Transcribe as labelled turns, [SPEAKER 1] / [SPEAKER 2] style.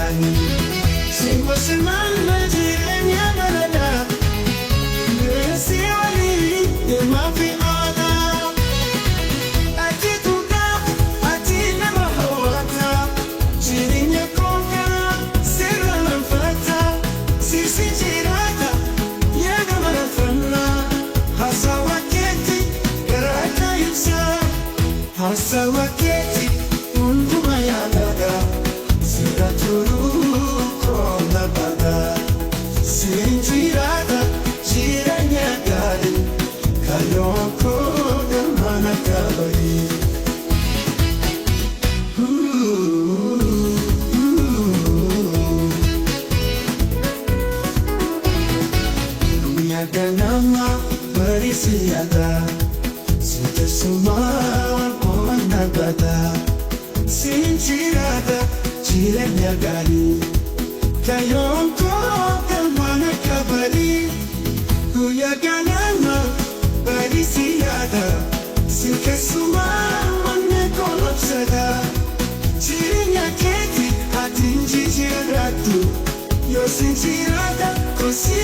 [SPEAKER 1] gani Singo semana jirenya galada Nesi wali mafi ala Ati tuka ati nama hawata Jirinya konga sira lamfata Sisi jirata yaga marafana Hasa waketi garata yuksa Hasa waketi unduma ya daga Sira turu kona bada Sinjirada jiranya gali Kayoko gamana kabari Miyaga nama berisiyada Sudah semua kona bada Sinjirada jiranya gali Kayoko gamana kabari Kuyaganama berisiyada Sikesuma wane kolopsada Jirinya keti atinji jiratu Yo sinjirada kosi